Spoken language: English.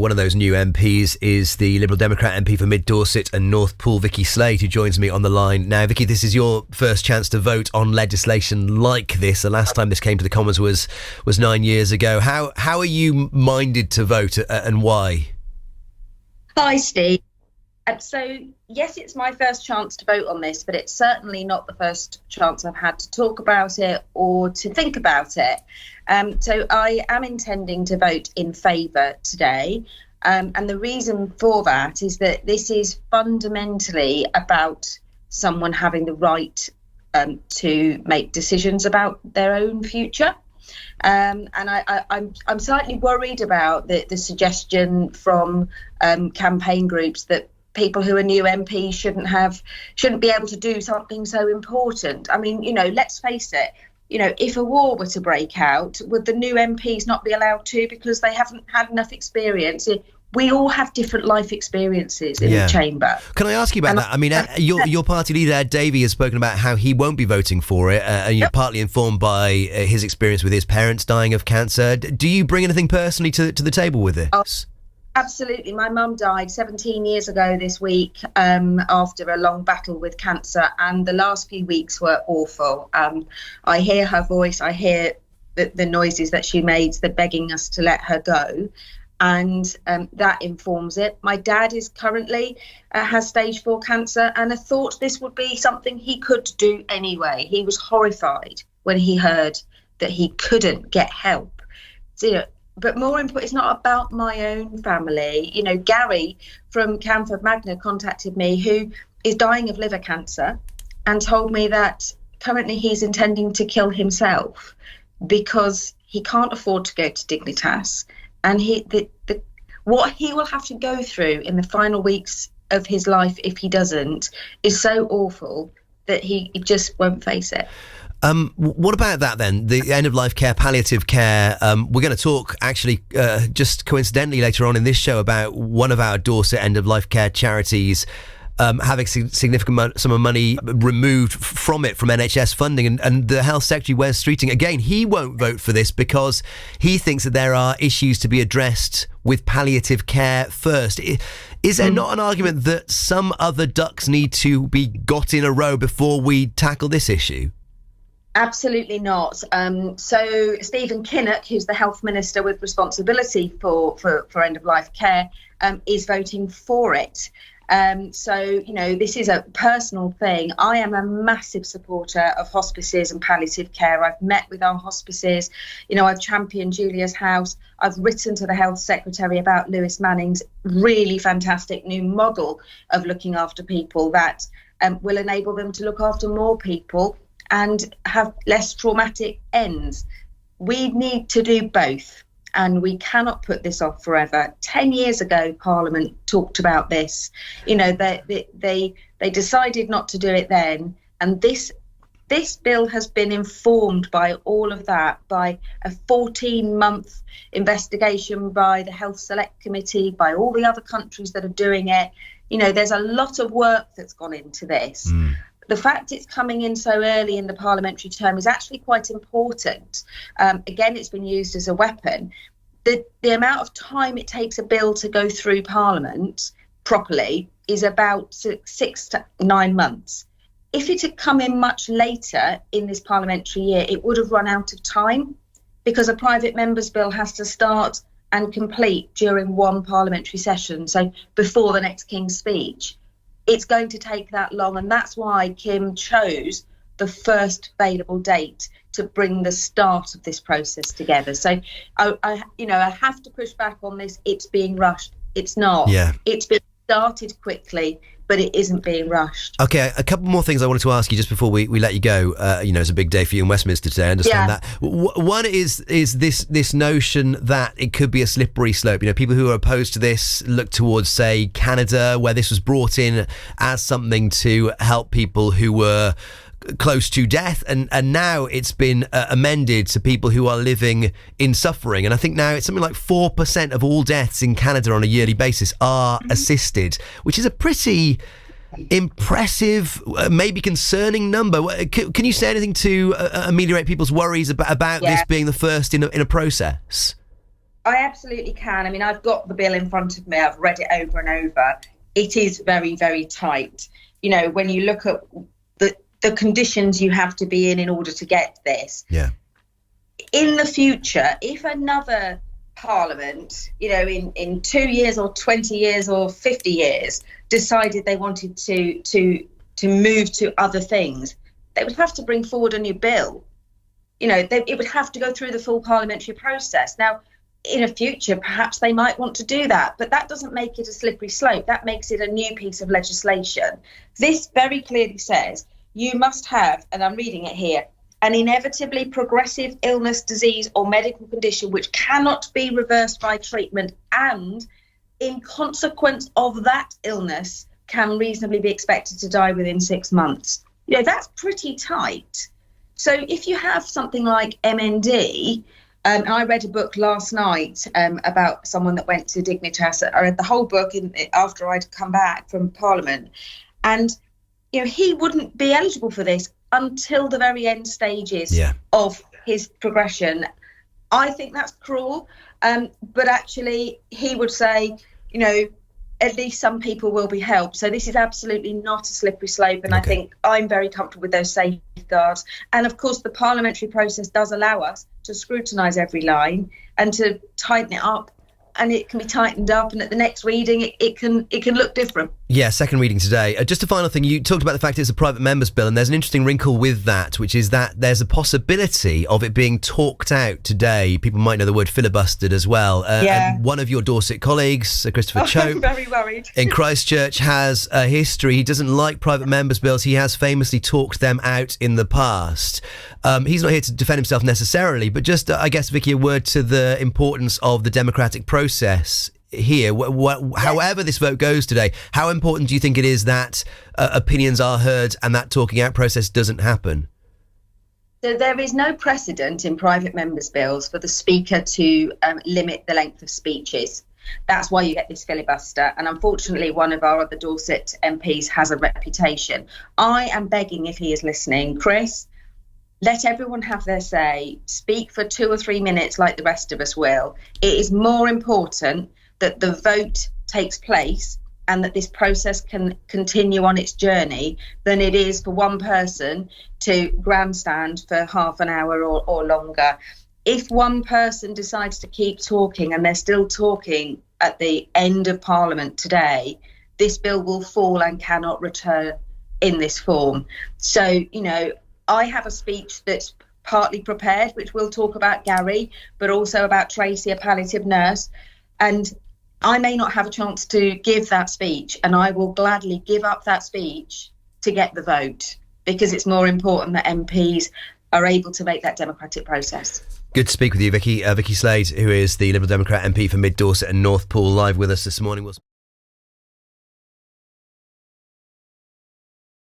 one of those new MPs is the Liberal Democrat MP for Mid Dorset and North Poole, Vikki, who joins me on the line now. Vikki, this is your first chance to vote on legislation like this. The last time this came to the Commons was 9 years ago. How are you minded to vote and why? Hi, Steve. So, yes, it's my first chance to vote on this, but it's certainly not the first chance I've had to talk about it or to think about it. So I am intending to vote in favour today. And the reason for that is that this is fundamentally about someone having the right to make decisions about their own future. And I'm slightly worried about the suggestion from campaign groups that people who are new MPs shouldn't be able to do something so important. I mean, let's face it, if a war were to break out, would the new MPs not be allowed to because they haven't had enough experience? We all have different life experiences in the chamber. Can I ask you about that? I mean, your party leader, Ed Davey, has spoken about how he won't be voting for it, and you're partly informed by his experience with his parents dying of cancer. Do you bring anything personally to the table with this? Oh, absolutely. My mum died 17 years ago this week after a long battle with cancer, and the last few weeks were awful. I hear her voice, I hear the noises that she made, the begging us to let her go. And that informs it. My dad is currently has stage 4 cancer, and I thought this would be something he could do anyway. He was horrified when he heard that he couldn't get help. So, but more important, it's not about my own family. Gary from Camford Magna contacted me, who is dying of liver cancer, and told me that currently he's intending to kill himself because he can't afford to go to Dignitas. And what he will have to go through in the final weeks of his life if he doesn't is so awful that he just won't face it. What about that then? The end-of-life care, palliative care. We're going to talk, actually, just coincidentally later on in this show about one of our Dorset end-of-life care charities having significant sum of money removed from NHS funding. And the Health Secretary, Wes Streeting, again, he won't vote for this because he thinks that there are issues to be addressed with palliative care first. Is there not an argument that some other ducks need to be got in a row before we tackle this issue? Absolutely not. So Stephen Kinnock, who's the Health Minister with responsibility for end-of-life care, is voting for it. So, this is a personal thing. I am a massive supporter of hospices and palliative care. I've met with our hospices. I've championed Julia's House. I've written to the Health Secretary about Lewis Manning's really fantastic new model of looking after people that will enable them to look after more people and have less traumatic ends. We need to do both. And we cannot put this off forever. 10 years ago, Parliament talked about this. They decided not to do it then. And this bill has been informed by all of that, by a 14-month investigation by the Health Select Committee, by all the other countries that are doing it. There's a lot of work that's gone into this. The fact it's coming in so early in the parliamentary term is actually quite important. Again, it's been used as a weapon. The amount of time it takes a bill to go through Parliament properly is about 6 to 9 months. If it had come in much later in this parliamentary year, it would have run out of time because a private member's bill has to start and complete during one parliamentary session, so before the next King's Speech. It's going to take that long, and that's why Kim chose the first available date to bring the start of this process together. So I have to push back on this. It's being rushed. It's not. Yeah. It's been started quickly, but it isn't being rushed. Okay, a couple more things I wanted to ask you just before we let you go. It's a big day for you in Westminster today, I understand that. One is this notion that it could be a slippery slope. People who are opposed to this look towards, say, Canada, where this was brought in as something to help people who were close to death, and now it's been amended to people who are living in suffering. And I think now it's something like 4% of all deaths in Canada on a yearly basis are assisted, which is a pretty impressive, maybe concerning number. Can you say anything to ameliorate people's worries about this being the first in a process? I absolutely can. I mean, I've got the bill in front of me. I've read it over and over. It is very, very tight. You know, when you look at the conditions you have to be in order to get this. Yeah. In the future, if another Parliament, you know, in 2 years or 20 years or 50 years, decided they wanted to move to other things, they would have to bring forward a new bill. You know, it would have to go through the full parliamentary process. Now, in a future, perhaps they might want to do that, but that doesn't make it a slippery slope. That makes it a new piece of legislation. This very clearly says you must have, and I'm reading it here, an inevitably progressive illness, disease, or medical condition which cannot be reversed by treatment and, in consequence of that illness, can reasonably be expected to die within 6 months. You know, that's pretty tight. So if you have something like MND, I read a book last night about someone that went to Dignitas. I read the whole book after I'd come back from Parliament. And, you know, he wouldn't be eligible for this until the very end stages of his progression. I think that's cruel. But actually, he would say, you know, at least some people will be helped. So this is absolutely not a slippery slope. And I think I'm very comfortable with those safeguards. And of course, the parliamentary process does allow us to scrutinise every line and to tighten it up. And it can be tightened up, and at the next reading, it can look different. Yeah, second reading today. Just a final thing, you talked about the fact it's a private members bill, and there's an interesting wrinkle with that, which is that there's a possibility of it being talked out today. People might know the word filibustered as well. And one of your Dorset colleagues, Christopher Chope, I'm very worried. in Christchurch, has a history. He doesn't like private members bills. He has famously talked them out in the past. He's not here to defend himself necessarily, but just, I guess, Vikki, a word to the importance of the democratic process here. However this vote goes today, how important do you think it is that opinions are heard and that talking out process doesn't happen? So there is no precedent in private members' bills for the Speaker to limit the length of speeches. That's why you get this filibuster. And unfortunately, one of our other Dorset MPs has a reputation. I am begging, if he is listening, Chris, let everyone have their say. Speak for 2 or 3 minutes like the rest of us will. It is more important that the vote takes place and that this process can continue on its journey than it is for one person to grandstand for half an hour or longer. If one person decides to keep talking and they're still talking at the end of Parliament today, this bill will fall and cannot return in this form. So, you know, I have a speech that's partly prepared, which will talk about Gary, but also about Tracy, a palliative nurse. And I may not have a chance to give that speech, and I will gladly give up that speech to get the vote, because it's more important that MPs are able to make that democratic process. Good to speak with you, Vikki. Vikki Slade, who is the Liberal Democrat MP for Mid Dorset and North Pool, live with us this morning.